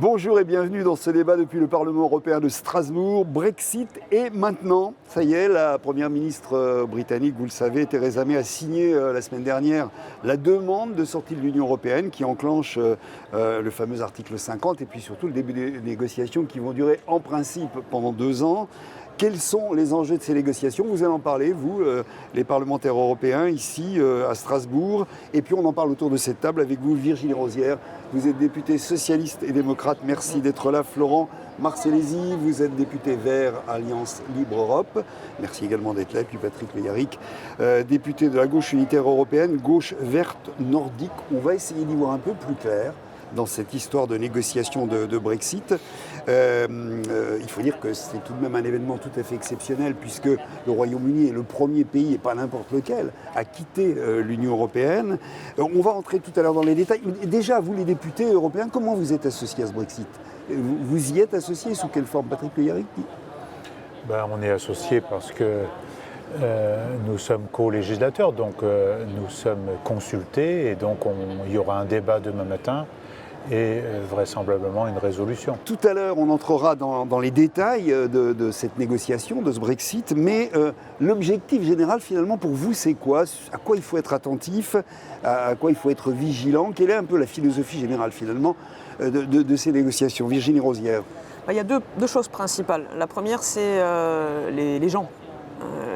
Bonjour et bienvenue dans ce débat depuis le Parlement européen de Strasbourg. Brexit et maintenant, ça y est, la première ministre britannique, vous le savez, Theresa May, a signé la semaine dernière la demande de sortie de l'Union européenne qui enclenche le fameux article 50 et puis surtout le début des négociations qui vont durer en principe pendant 2 ans. Quels sont les enjeux de ces négociations? Vous allez en parler, vous, les parlementaires européens, ici à Strasbourg. Et puis on en parle autour de cette table avec vous, Virginie Rosière. Vous êtes député socialiste et démocrate. Merci d'être là. Florent Marcellesi, vous êtes député Vert, Alliance Libre Europe. Merci également d'être là. Et puis Patrick Lejarric, député de la gauche unitaire européenne, gauche verte nordique. On va essayer d'y voir un peu plus clair dans cette histoire de négociation de Brexit. Il faut dire que c'est tout de même un événement tout à fait exceptionnel puisque le Royaume-Uni est le premier pays, et pas n'importe lequel, à quitter l'Union européenne. On va entrer tout à l'heure dans les détails. Déjà, vous les députés européens, comment vous êtes associés à ce Brexit? Vous y êtes associés? Sous quelle forme? Patrick Lejarric? On est associés parce que nous sommes co-législateurs, donc nous sommes consultés et donc il y aura un débat demain matin et vraisemblablement une résolution. Tout à l'heure, on entrera dans les détails de cette négociation, de ce Brexit, mais l'objectif général, finalement, pour vous, c'est quoi? À quoi il faut être attentif? À quoi il faut être vigilant? Quelle est un peu la philosophie générale, finalement, de ces négociations? Virginie Rosière. Il y a deux choses principales. La première, c'est les gens.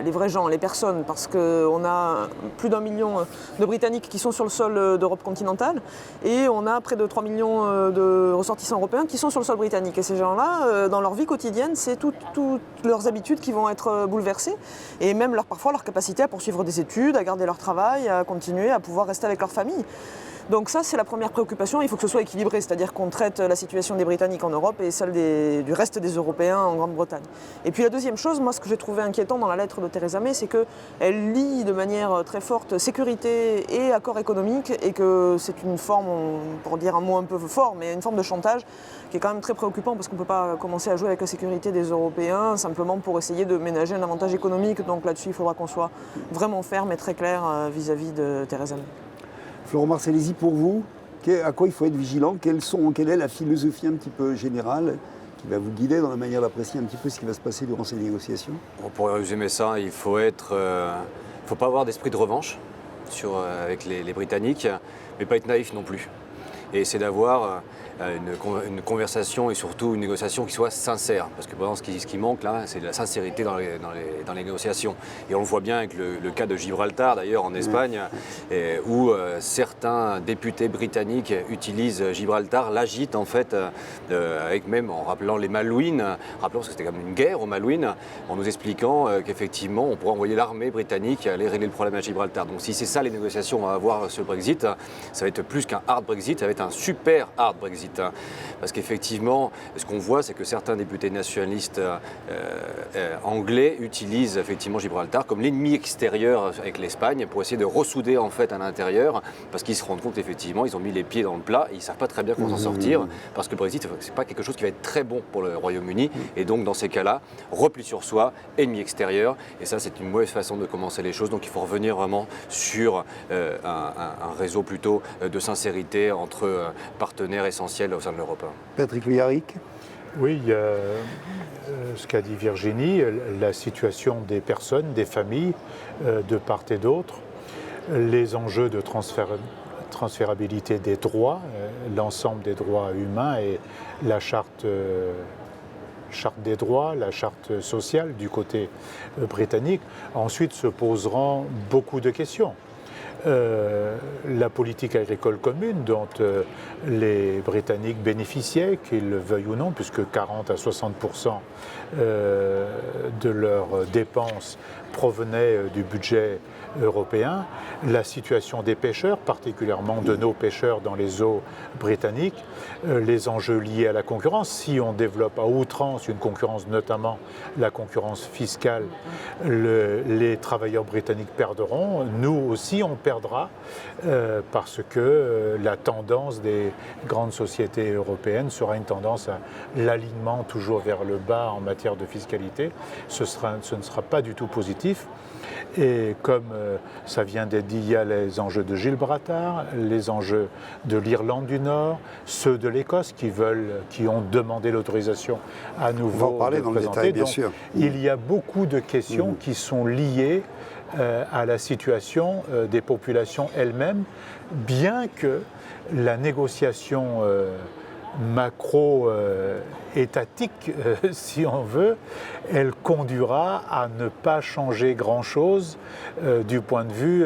Les vrais gens, les personnes, parce qu'on a plus d'1 million de Britanniques qui sont sur le sol d'Europe continentale et on a près de 3 millions de ressortissants européens qui sont sur le sol britannique. Et ces gens-là, dans leur vie quotidienne, c'est toutes leurs habitudes qui vont être bouleversées et même parfois leur capacité à poursuivre des études, à garder leur travail, à continuer, à pouvoir rester avec leur famille. Donc ça, c'est la première préoccupation. Il faut que ce soit équilibré, c'est-à-dire qu'on traite la situation des Britanniques en Europe et celle du reste des Européens en Grande-Bretagne. Et puis la deuxième chose, moi, ce que j'ai trouvé inquiétant dans la lettre de Theresa May, c'est qu'elle lie de manière très forte sécurité et accord économique et que c'est une forme, pour dire un mot un peu fort, mais une forme de chantage qui est quand même très préoccupant parce qu'on ne peut pas commencer à jouer avec la sécurité des Européens simplement pour essayer de ménager un avantage économique. Donc là-dessus, il faudra qu'on soit vraiment ferme et très clair vis-à-vis de Theresa May. Florent Marcellesi, pour vous, à quoi il faut être vigilant? Quelle est la philosophie un petit peu générale qui va vous guider dans la manière d'apprécier un petit peu ce qui va se passer durant ces négociations? Pour résumer ça, il faut pas avoir d'esprit de revanche avec les Britanniques, mais pas être naïf non plus. Et c'est d'avoir une conversation et surtout une négociation qui soit sincère. Parce que ce qui manque là, c'est de la sincérité dans les négociations. Et on le voit bien avec le cas de Gibraltar, d'ailleurs, en Espagne, où certains députés britanniques utilisent Gibraltar, l'agitent en fait, avec même en rappelant les Malouines, rappelant que c'était comme une guerre aux Malouines, en nous expliquant qu'effectivement, on pourrait envoyer l'armée britannique aller régler le problème à Gibraltar. Donc si c'est ça les négociations qu'on va avoir sur le Brexit, ça va être plus qu'un hard Brexit, ça va être un super hard Brexit. Parce qu'effectivement, ce qu'on voit, c'est que certains députés nationalistes anglais utilisent effectivement Gibraltar comme l'ennemi extérieur avec l'Espagne pour essayer de ressouder en fait à l'intérieur, parce qu'ils se rendent compte effectivement, ils ont mis les pieds dans le plat et ils ne savent pas très bien comment s'en sortir, parce que le Brexit, c'est pas quelque chose qui va être très bon pour le Royaume-Uni, et donc dans ces cas-là, repli sur soi, ennemi extérieur, et ça c'est une mauvaise façon de commencer les choses, donc il faut revenir vraiment sur un réseau plutôt de sincérité entre partenaires essentiels au sein de l'Europe. Patrick Lejarric. Oui, ce qu'a dit Virginie, la situation des personnes, des familles, de part et d'autre, les enjeux de transférabilité des droits, l'ensemble des droits humains et la charte des droits, la charte sociale du côté britannique. Ensuite se poseront beaucoup de questions. La politique agricole commune dont les Britanniques bénéficiaient, qu'ils le veuillent ou non, puisque 40 à 60% de leurs dépenses provenaient du budget européen, la situation des pêcheurs, particulièrement de nos pêcheurs dans les eaux britanniques, les enjeux liés à la concurrence. Si on développe à outrance une concurrence, notamment la concurrence fiscale, les travailleurs britanniques perdront, nous aussi on perdra parce que la tendance des grandes sociétés européennes sera une tendance à l'alignement toujours vers le bas en matière de fiscalité. Ce ne sera pas du tout positif. Et comme ça vient d'être dit, il y a les enjeux de Gibraltar, les enjeux de l'Irlande du Nord, ceux de l'Écosse qui ont demandé l'autorisation à nouveau on va en parler de dans présenter. le détail, bien Donc, sûr. il y a beaucoup de questions qui sont liées à la situation des populations elles-mêmes, bien que la négociation macro-étatique, si on veut, elle conduira à ne pas changer grand-chose du point de vue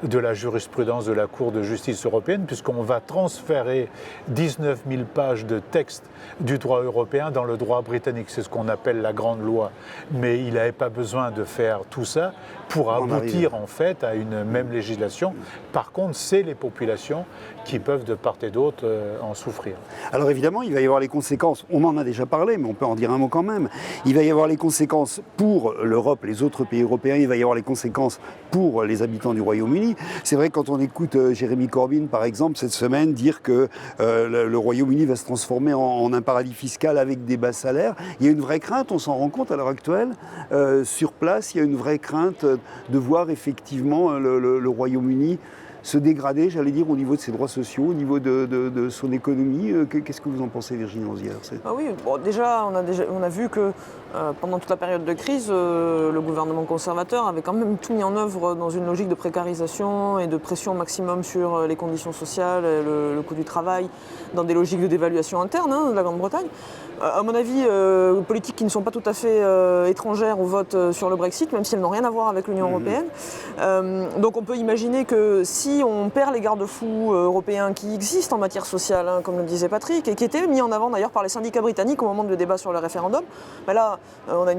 de la jurisprudence de la Cour de justice européenne, puisqu'on va transférer 19 000 pages de texte du droit européen dans le droit britannique. C'est ce qu'on appelle la grande loi. Mais il n'avait pas besoin de faire tout ça pour aboutir en fait à une même législation. Par contre, c'est les populations qui peuvent de part et d'autre en souffrir. Alors évidemment, il va y avoir les conséquences, on en a déjà parlé, mais on peut en dire un mot quand même. Il va y avoir les conséquences pour l'Europe, les autres pays européens, il va y avoir les conséquences pour les habitants du Royaume-Uni. C'est vrai que quand on écoute Jeremy Corbyn, par exemple, cette semaine, dire que le Royaume-Uni va se transformer en un paradis fiscal avec des bas salaires, il y a une vraie crainte, on s'en rend compte à l'heure actuelle, sur place, il y a une vraie crainte de voir effectivement le Royaume-Uni se dégrader, j'allais dire, au niveau de ses droits sociaux, au niveau de son économie. Qu'est-ce que vous en pensez, Virginie Rosière? Oui, bon, déjà, on a vu que pendant toute la période de crise, le gouvernement conservateur avait quand même tout mis en œuvre dans une logique de précarisation et de pression maximum sur les conditions sociales, le coût du travail, dans des logiques de dévaluation interne de la Grande-Bretagne. À mon avis, politiques qui ne sont pas tout à fait étrangères au vote sur le Brexit, même si elles n'ont rien à voir avec l'Union européenne. Donc on peut imaginer que si on perd les garde-fous européens qui existent en matière sociale, comme le disait Patrick, et qui étaient mis en avant d'ailleurs par les syndicats britanniques au moment du débat sur le référendum, là, on a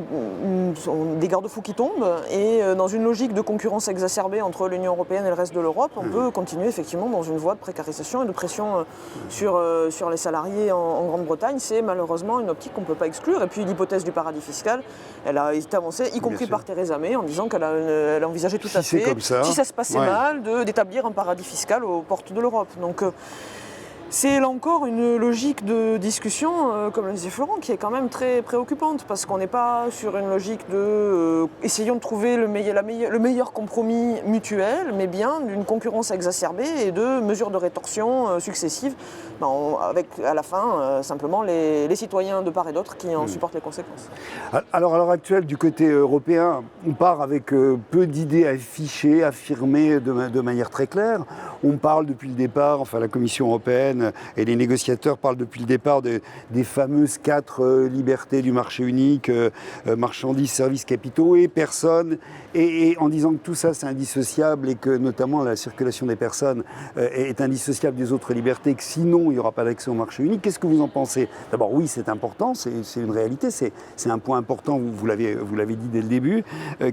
des garde-fous qui tombent, et dans une logique de concurrence exacerbée entre l'Union européenne et le reste de l'Europe, on peut continuer effectivement dans une voie de précarisation et de pression sur les salariés en Grande-Bretagne. C'est malheureusement une optique qu'on ne peut pas exclure. Et puis l'hypothèse du paradis fiscal, elle a été avancée, y compris par Theresa May, en disant qu'elle elle envisageait tout à fait, si ça se passait mal, d'établir un paradis fiscal aux portes de l'Europe. Donc c'est là encore une logique de discussion, comme le disait Florent, qui est quand même très préoccupante, parce qu'on n'est pas sur une logique de essayons de trouver le meilleur compromis mutuel, mais bien d'une concurrence exacerbée et de mesures de rétorsion successives, avec à la fin simplement les citoyens de part et d'autre qui en supportent les conséquences. Alors à l'heure actuelle, du côté européen, on part avec peu d'idées affichées, affirmées de manière très claire. On parle depuis le départ, enfin la Commission européenne et les négociateurs parlent depuis le départ des fameuses 4 libertés du marché unique, marchandises, services, capitaux et personnes, et en disant que tout ça c'est indissociable et que notamment la circulation des personnes est indissociable des autres libertés, que sinon il n'y aura pas d'accès au marché unique. Qu'est-ce que vous en pensez? D'abord oui, c'est important, c'est une réalité, c'est un point important, vous l'avez dit dès le début.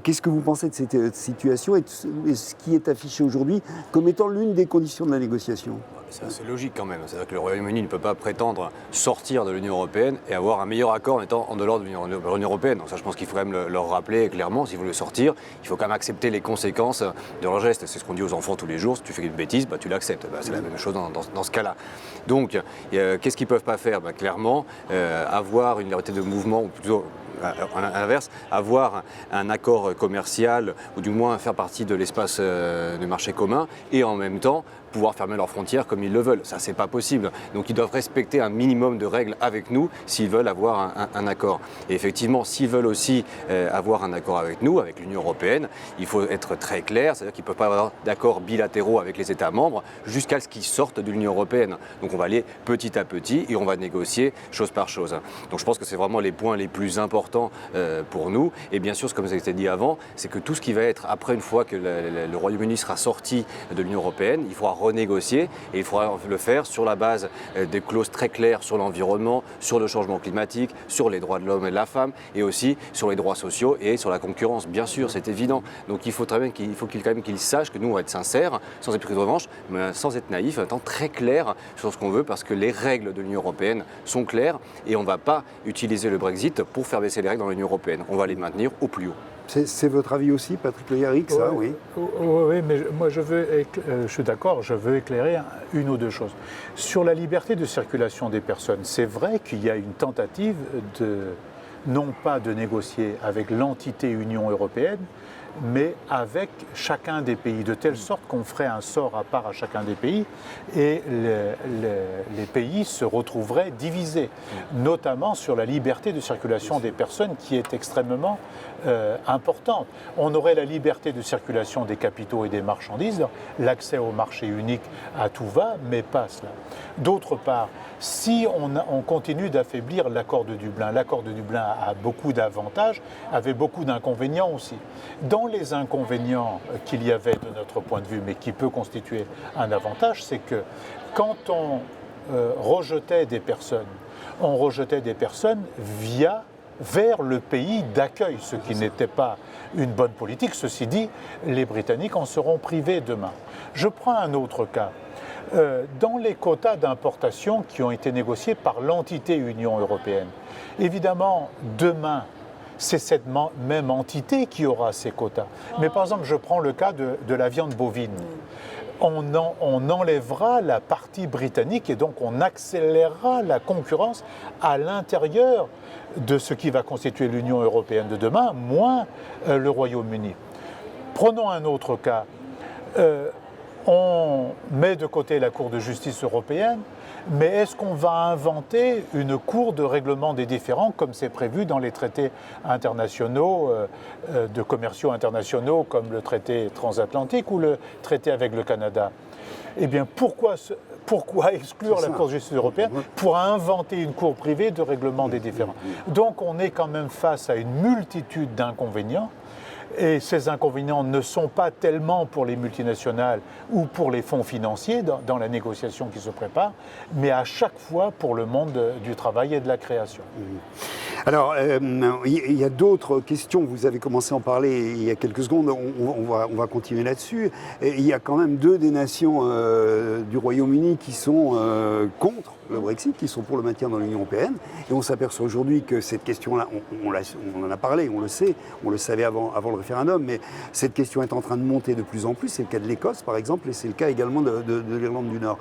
Qu'est-ce que vous pensez de cette situation et de ce qui est affiché aujourd'hui comme étant l'une des conditions de la négociation? C'est assez logique quand même. C'est-à-dire que le Royaume-Uni ne peut pas prétendre sortir de l'Union européenne et avoir un meilleur accord en étant en dehors de l'Union européenne. Donc ça, je pense qu'il faut quand même leur rappeler clairement, s'ils veulent sortir, il faut quand même accepter les conséquences de leur geste. C'est ce qu'on dit aux enfants tous les jours. Si tu fais une bêtise, tu l'acceptes. C'est la même chose dans ce cas-là. Donc, qu'est-ce qu'ils ne peuvent pas faire? Clairement, avoir une liberté de mouvement, ou plutôt à l'inverse, avoir un accord commercial, ou du moins faire partie de l'espace de marché commun, et en même temps pouvoir fermer leurs frontières comme ils le veulent. Ça, c'est pas possible. Donc ils doivent respecter un minimum de règles avec nous s'ils veulent avoir un accord. Et effectivement, s'ils veulent aussi avoir un accord avec nous, avec l'Union européenne, il faut être très clair, c'est-à-dire qu'ils ne peuvent pas avoir d'accords bilatéraux avec les États membres jusqu'à ce qu'ils sortent de l'Union européenne. Donc on va aller petit à petit et on va négocier chose par chose. Donc je pense que c'est vraiment les points les plus importants pour nous. Et bien sûr, comme ça a été dit avant, c'est que tout ce qui va être après, une fois que le Royaume-Uni sera sorti de l'Union européenne, il faudra renégocier, et il faudra le faire sur la base des clauses très claires sur l'environnement, sur le changement climatique, sur les droits de l'homme et de la femme, et aussi sur les droits sociaux et sur la concurrence. Bien sûr, c'est évident. Donc il faut quand même qu'ils sachent que nous, on va être sincères, sans être pris de revanche, mais sans être naïfs, en étant très clairs sur ce qu'on veut, parce que les règles de l'Union européenne sont claires, et on ne va pas utiliser le Brexit pour faire baisser les règles dans l'Union européenne. On va les maintenir au plus haut. C'est votre avis aussi, Patrick Le Yarrick, ça, oui. Oui, mais moi je suis d'accord, je veux éclairer une ou deux choses. Sur la liberté de circulation des personnes, c'est vrai qu'il y a une tentative non pas de négocier avec l'entité Union européenne, mais avec chacun des pays, de telle sorte qu'on ferait un sort à part à chacun des pays et les pays se retrouveraient divisés, notamment sur la liberté de circulation des personnes qui est extrêmement importante. On aurait la liberté de circulation des capitaux et des marchandises, l'accès au marché unique à tout va, mais pas cela. D'autre part, si on continue d'affaiblir l'accord de Dublin a beaucoup d'avantages, avait beaucoup d'inconvénients aussi. Dans les inconvénients qu'il y avait de notre point de vue, mais qui peut constituer un avantage, c'est que quand on rejetait des personnes, on rejetait des personnes vers le pays d'accueil, ce qui n'était pas une bonne politique. Ceci dit, les Britanniques en seront privés demain. Je prends un autre cas. Dans les quotas d'importation qui ont été négociés par l'entité Union européenne, évidemment, demain, c'est cette même entité qui aura ces quotas. Mais par exemple, je prends le cas de la viande bovine. On enlèvera la partie britannique et donc on accélérera la concurrence à l'intérieur de ce qui va constituer l'Union européenne de demain, moins le Royaume-Uni. Prenons un autre cas. On met de côté la Cour de justice européenne, mais est-ce qu'on va inventer une cour de règlement des différends comme c'est prévu dans les traités internationaux, de commerciaux internationaux comme le traité transatlantique ou le traité avec le Canada? Eh bien, pourquoi exclure la Cour de justice européenne pour inventer une cour privée de règlement des différends? Donc on est quand même face à une multitude d'inconvénients. Et ces inconvénients ne sont pas tellement pour les multinationales ou pour les fonds financiers dans la négociation qui se prépare, mais à chaque fois pour le monde du travail et de la création. Alors, il y a d'autres questions. Vous avez commencé à en parler il y a quelques secondes. On va continuer là-dessus. Il y a quand même deux des nations du Royaume-Uni qui sont contre le Brexit, qui sont pour le maintien dans l'Union européenne. Et on s'aperçoit aujourd'hui que cette question-là, on en a parlé, on le sait, on le savait avant le référendum, mais cette question est en train de monter de plus en plus. C'est le cas de l'Écosse, par exemple, et c'est le cas également de l'Irlande du Nord.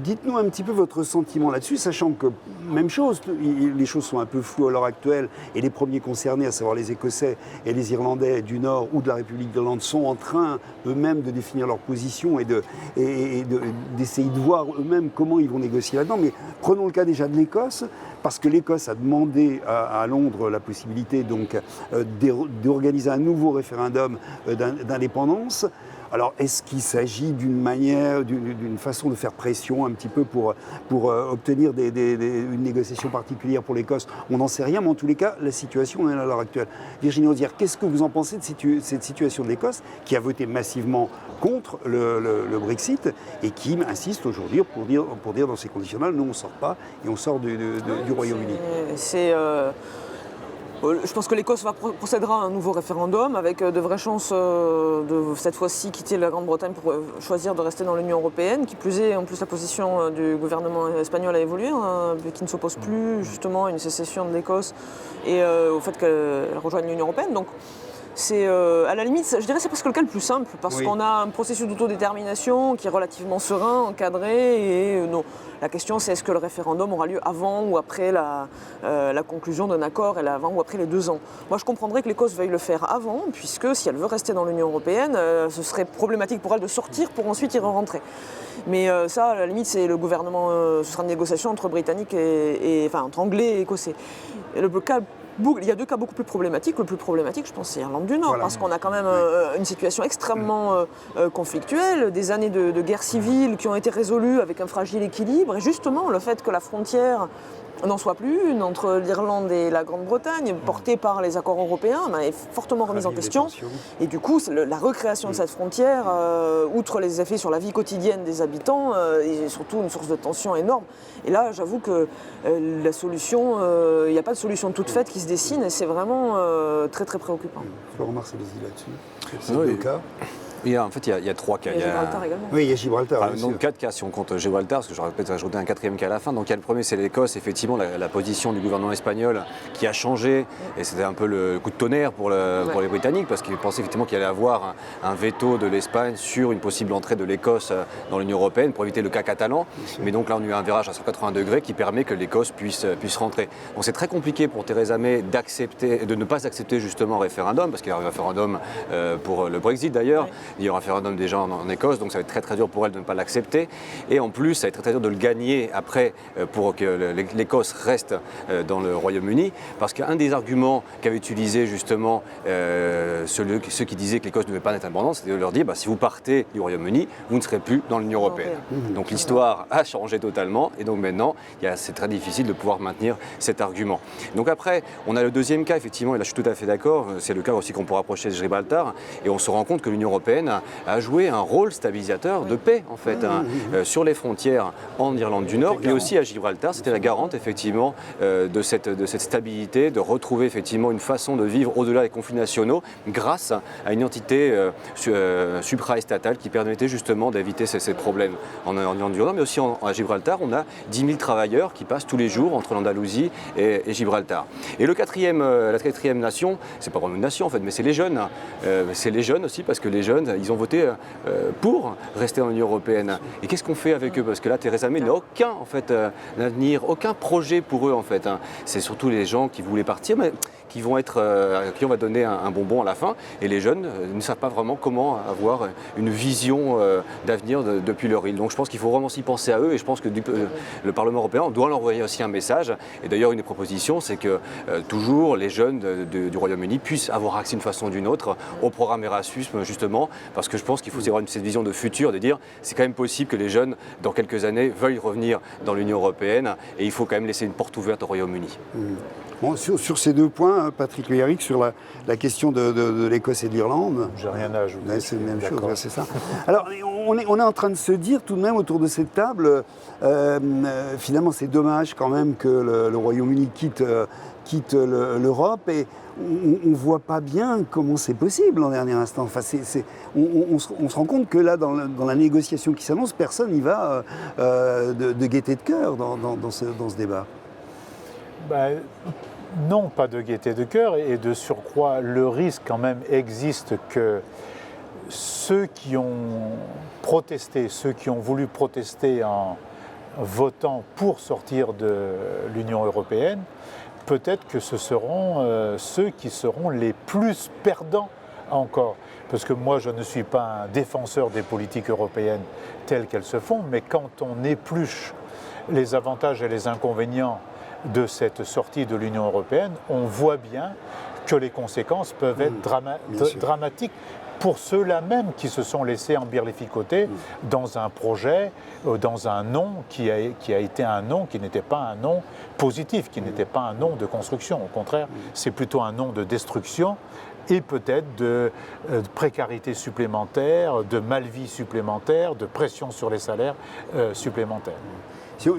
Dites-nous un petit peu votre sentiment là-dessus, sachant que, même chose, les choses sont un peu floues à l'heure actuelle, et les premiers concernés, à savoir les Écossais et les Irlandais du Nord ou de la République d'Irlande, sont en train eux-mêmes de définir leur position et d'essayer de voir eux-mêmes comment ils vont négocier là-dedans. Mais prenons le cas déjà de l'Écosse, parce que l'Écosse a demandé à Londres la possibilité donc d'organiser un nouveau référendum d'indépendance. Alors, est-ce qu'il s'agit d'une façon de faire pression un petit peu pour obtenir une négociation particulière pour l'Écosse? On n'en sait rien, mais en tous les cas, la situation est à l'heure actuelle. Virginie Rosière, qu'est-ce que vous en pensez de cette situation de l'Écosse, qui a voté massivement contre le Brexit et qui insiste aujourd'hui pour dire dans ces conditions-là, nous on ne sort pas et on sort du Royaume-Uni? Je pense que l'Écosse procédera à un nouveau référendum avec de vraies chances de cette fois-ci quitter la Grande-Bretagne pour choisir de rester dans l'Union européenne. Qui plus est, en plus la position du gouvernement espagnol a évolué, qui ne s'oppose plus justement à une sécession de l'Écosse et au fait qu'elle rejoigne l'Union européenne. Donc c'est à la limite, je dirais c'est presque le cas le plus simple parce qu'on a un processus d'autodétermination qui est relativement serein, encadré et la question c'est est-ce que le référendum aura lieu avant ou après la conclusion d'un accord et avant ou après les 2 ans. Moi je comprendrais que l'Écosse veuille le faire avant puisque si elle veut rester dans l'Union européenne, ce serait problématique pour elle de sortir pour ensuite y rentrer. Mais ça à la limite c'est le gouvernement, ce sera une négociation entre Britanniques entre Anglais et Écossais. Et il y a 2 cas beaucoup plus problématiques. Le plus problématique, je pense, c'est l'Irlande du Nord, parce qu'on a quand même une situation extrêmement conflictuelle, des années de guerre civile qui ont été résolues avec un fragile équilibre. Et justement, le fait que la frontière n'en soit plus une entre l'Irlande et la Grande-Bretagne, portée par les accords européens, est fortement remise en question. Et du coup, la recréation de cette frontière, outre les effets sur la vie quotidienne des habitants, est surtout une source de tension énorme. Et là, j'avoue que la solution, il n'y a pas de solution toute faite qui se dessine et c'est vraiment très très préoccupant. Florent Marcellesi là-dessus, c'est le cas. En fait, il y a 3 cas. Et Gibraltar également. Oui, il y a Gibraltar. Enfin, bien donc sûr. 4 cas si on compte Gibraltar, parce que j'aurais peut-être ajouté un 4e cas à la fin. Donc il y a le premier, c'est l'Écosse, effectivement, la position du gouvernement espagnol qui a changé, et c'était un peu le coup de tonnerre pour les Britanniques, parce qu'ils pensaient effectivement qu'il allait avoir un veto de l'Espagne sur une possible entrée de l'Écosse dans l'Union européenne pour éviter le cas catalan. Mais donc là, on a eu un virage à 180 degrés qui permet que l'Écosse puisse rentrer. Donc c'est très compliqué pour Theresa May de ne pas accepter justement un référendum, parce qu'il y a un référendum pour le Brexit d'ailleurs, il y a un référendum déjà en Écosse, donc ça va être très très dur pour elle de ne pas l'accepter. Et en plus, ça va être très très dur de le gagner après pour que l'Écosse reste dans le Royaume-Uni, parce qu'un des arguments qu'avaient utilisé justement ceux qui disaient que l'Écosse ne devait pas être indépendante, c'était de leur dire si vous partez du Royaume-Uni, vous ne serez plus dans l'Union européenne. Donc l'histoire a changé totalement, et donc maintenant, c'est très difficile de pouvoir maintenir cet argument. Donc après, on a le deuxième cas, effectivement, et là je suis tout à fait d'accord, c'est le cas aussi qu'on pourra rapprocher de Gibraltar, et on se rend compte que l'Union européenne a joué un rôle stabilisateur de paix, en fait, sur les frontières en Irlande du Nord, et aussi à Gibraltar. C'était la garante, effectivement, de cette stabilité, de retrouver effectivement une façon de vivre au-delà des conflits nationaux, grâce à une entité supra-estatale qui permettait justement d'éviter ces problèmes en Irlande du Nord, mais aussi à Gibraltar. On a 10 000 travailleurs qui passent tous les jours entre l'Andalousie et Gibraltar. Et la quatrième nation, c'est pas vraiment une nation en fait, mais c'est les jeunes. C'est les jeunes aussi, parce que les jeunes, ils ont voté pour rester dans l'Union européenne. Et qu'est-ce qu'on fait avec eux? Parce que là, Theresa May n'a aucun en fait, avenir, aucun projet pour eux en fait. C'est surtout les gens qui voulaient partir, mais qui vont être, à qui on va donner un bonbon à la fin. Et les jeunes ne savent pas vraiment comment avoir une vision d'avenir depuis leur île. Donc je pense qu'il faut vraiment s'y penser à eux, et je pense que le Parlement européen doit leur envoyer aussi un message. Et d'ailleurs, une des propositions, c'est que toujours les jeunes du Royaume-Uni puissent avoir accès d'une façon ou d'une autre au programme Erasmus, justement, parce que je pense qu'il faut avoir cette vision de futur, de dire c'est quand même possible que les jeunes, dans quelques années, veuillent revenir dans l'Union européenne, et il faut quand même laisser une porte ouverte au Royaume-Uni. Bon, sur ces deux points, Patrick Le Yarrick, sur la question de l'Écosse et de l'Irlande. J'ai rien à ajouter. Ouais, c'est la même chose, ouais, c'est ça. Alors, on est en train de se dire tout de même autour de cette table, finalement, c'est dommage quand même que le Royaume-Uni quitte l'Europe, et on ne voit pas bien comment c'est possible en dernier instant. Enfin, on se rend compte que là, dans la négociation qui s'annonce, personne n'y va de gaieté de cœur dans ce débat. Non, pas de gaieté de cœur, et de surcroît, le risque quand même existe que ceux qui ont protesté, ceux qui ont voulu protester en votant pour sortir de l'Union européenne, peut-être que ce seront ceux qui seront les plus perdants encore. Parce que moi, je ne suis pas un défenseur des politiques européennes telles qu'elles se font, mais quand on épluche les avantages et les inconvénients de cette sortie de l'Union européenne, on voit bien que les conséquences peuvent être dramatiques pour ceux-là même qui se sont laissés embirlificoter dans un projet, dans un nom qui a été un nom qui n'était pas un nom positif, qui n'était pas un nom de construction. Au contraire, c'est plutôt un nom de destruction, et peut-être de précarité supplémentaire, de mal-vie supplémentaire, de pression sur les salaires supplémentaires.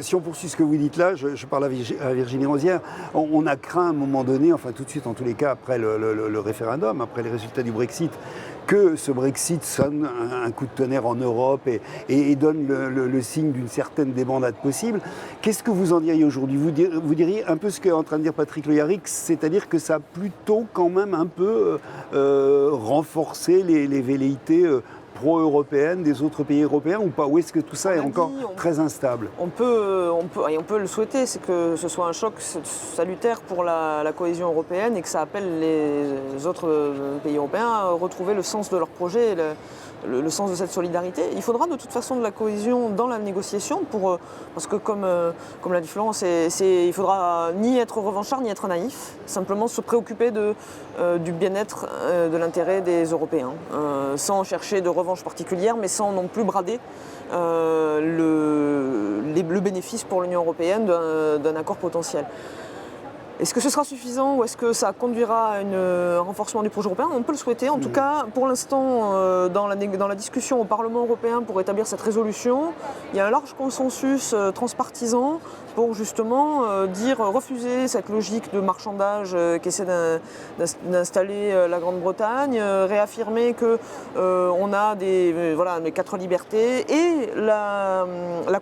Si on poursuit ce que vous dites là, je parle à Virginie Rosière, on a craint à un moment donné, enfin tout de suite en tous les cas après le référendum, après les résultats du Brexit, que ce Brexit sonne un coup de tonnerre en Europe et donne le signe d'une certaine débandade possible. Qu'est-ce que vous en diriez aujourd'hui? Vous diriez un peu ce qu'est en train de dire Patrick Le Yarrick, c'est-à-dire que ça a plutôt quand même un peu renforcé les velléités pro-européenne des autres pays européens ou pas? Ou est-ce que tout ça est encore très instable? On peut le souhaiter, c'est que ce soit un choc salutaire pour la cohésion européenne, et que ça appelle les autres pays européens à retrouver le sens de leur projet, le sens de cette solidarité. Il faudra de toute façon de la cohésion dans la négociation, parce que comme l'a dit Florent, il faudra ni être revanchard ni être naïf, simplement se préoccuper du bien-être, de l'intérêt des Européens, sans chercher de revanche particulière, mais sans non plus brader le bénéfice pour l'Union européenne d'un accord potentiel. Est-ce que ce sera suffisant, ou est-ce que ça conduira à un renforcement du projet européen? On peut le souhaiter. En tout cas, pour l'instant, dans la discussion au Parlement européen pour établir cette résolution, il y a un large consensus transpartisan pour justement refuser cette logique de marchandage qu'essaie d'installer la Grande-Bretagne, réaffirmer qu'on a les 4 libertés et la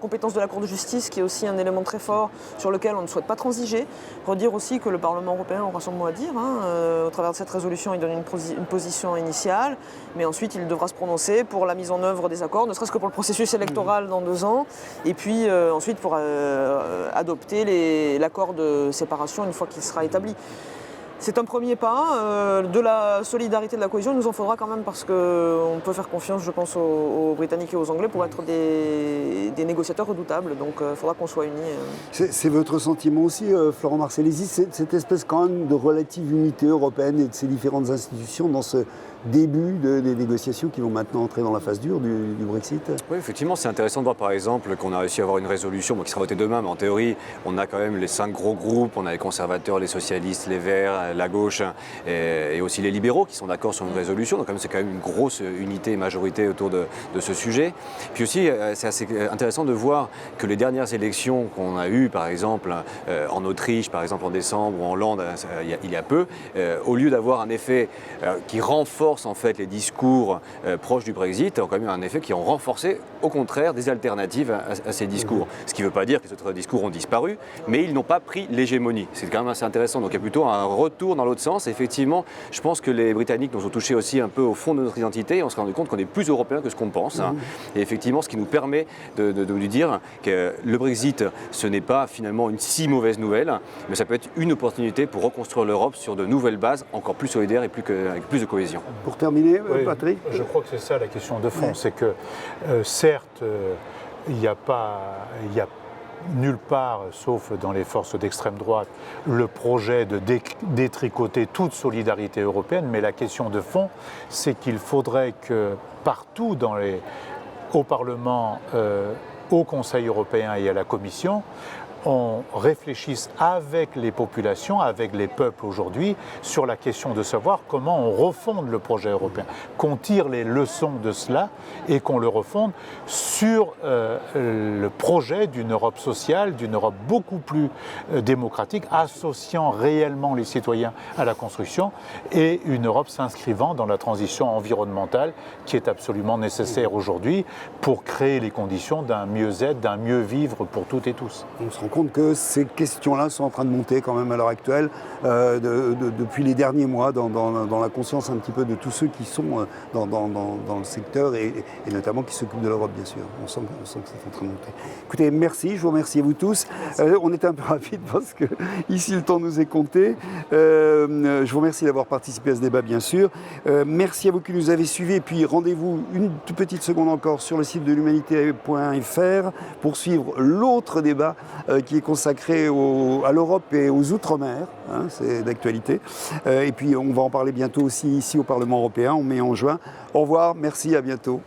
compétence de la Cour de justice qui est aussi un élément très fort sur lequel on ne souhaite pas transiger. Redire aussi que le Parlement européen aura son mot à dire. Au travers de cette résolution, il donne une position initiale, mais ensuite il devra se prononcer pour la mise en œuvre des accords, ne serait-ce que pour le processus électoral dans 2 ans, et puis ensuite pour adopter l'accord de séparation une fois qu'il sera établi. C'est un premier pas. De la solidarité, de la cohésion, il nous en faudra quand même parce qu'on peut faire confiance, je pense, aux Britanniques et aux Anglais pour être des négociateurs redoutables. Donc il faudra qu'on soit unis. C'est votre sentiment aussi, Florent Marcellesi, cette espèce quand même de relative unité européenne et de ces différentes institutions dans ce début des négociations qui vont maintenant entrer dans la phase dure du Brexit? Oui, effectivement, c'est intéressant de voir par exemple qu'on a réussi à avoir une résolution qui sera votée demain, mais en théorie, on a quand même les 5 gros groupes, on a les conservateurs, les socialistes, les Verts, la gauche et aussi les libéraux qui sont d'accord sur une résolution. Donc c'est quand même une grosse unité et majorité autour de ce sujet. Puis aussi, c'est assez intéressant de voir que les dernières élections qu'on a eues, par exemple en Autriche, par exemple en décembre, ou en Hollande, il y a peu, au lieu d'avoir un effet qui renforce en fait les discours proches du Brexit, ont quand même un effet qui ont renforcé au contraire des alternatives à ces discours. Ce qui ne veut pas dire que les autres discours ont disparu, mais ils n'ont pas pris l'hégémonie. C'est quand même assez intéressant. Donc il y a plutôt un retour dans l'autre sens. Et effectivement, je pense que les Britanniques nous ont touché aussi un peu au fond de notre identité et on s'est rendu compte qu'on est plus européens que ce qu'on pense. Et effectivement, ce qui nous permet de lui dire que le Brexit, ce n'est pas finalement une si mauvaise nouvelle, mais ça peut être une opportunité pour reconstruire l'Europe sur de nouvelles bases, encore plus solidaires et avec plus de cohésion. Pour terminer, oui, Patrick? Je crois que c'est ça la question de fond, c'est que certes, il n'y a nulle part, sauf dans les forces d'extrême droite, le projet de détricoter toute solidarité européenne, mais la question de fond, c'est qu'il faudrait que partout au Parlement, au Conseil européen et à la Commission, on réfléchisse avec les populations, avec les peuples aujourd'hui, sur la question de savoir comment on refonde le projet européen, qu'on tire les leçons de cela et qu'on le refonde sur le projet d'une Europe sociale, d'une Europe beaucoup plus démocratique, associant réellement les citoyens à la construction et une Europe s'inscrivant dans la transition environnementale qui est absolument nécessaire aujourd'hui pour créer les conditions d'un mieux-être, d'un mieux-vivre pour toutes et tous. On se rend compte que ces questions-là sont en train de monter quand même à l'heure actuelle, depuis les derniers mois, dans la conscience un petit peu de tous ceux qui sont dans le secteur et notamment qui s'occupent de l'Europe, bien sûr. On sent que c'est en train de monter. Écoutez, merci, je vous remercie à vous tous. On était un peu rapide parce que ici le temps nous est compté. Je vous remercie d'avoir participé à ce débat, bien sûr. Merci à vous qui nous avez suivis et puis rendez-vous une toute petite seconde encore sur le site de l'humanité.fr pour suivre l'autre débat qui est consacré à l'Europe et aux Outre-mer, c'est d'actualité. Et puis on va en parler bientôt aussi ici au Parlement européen, en mai, en juin. Au revoir, merci, à bientôt.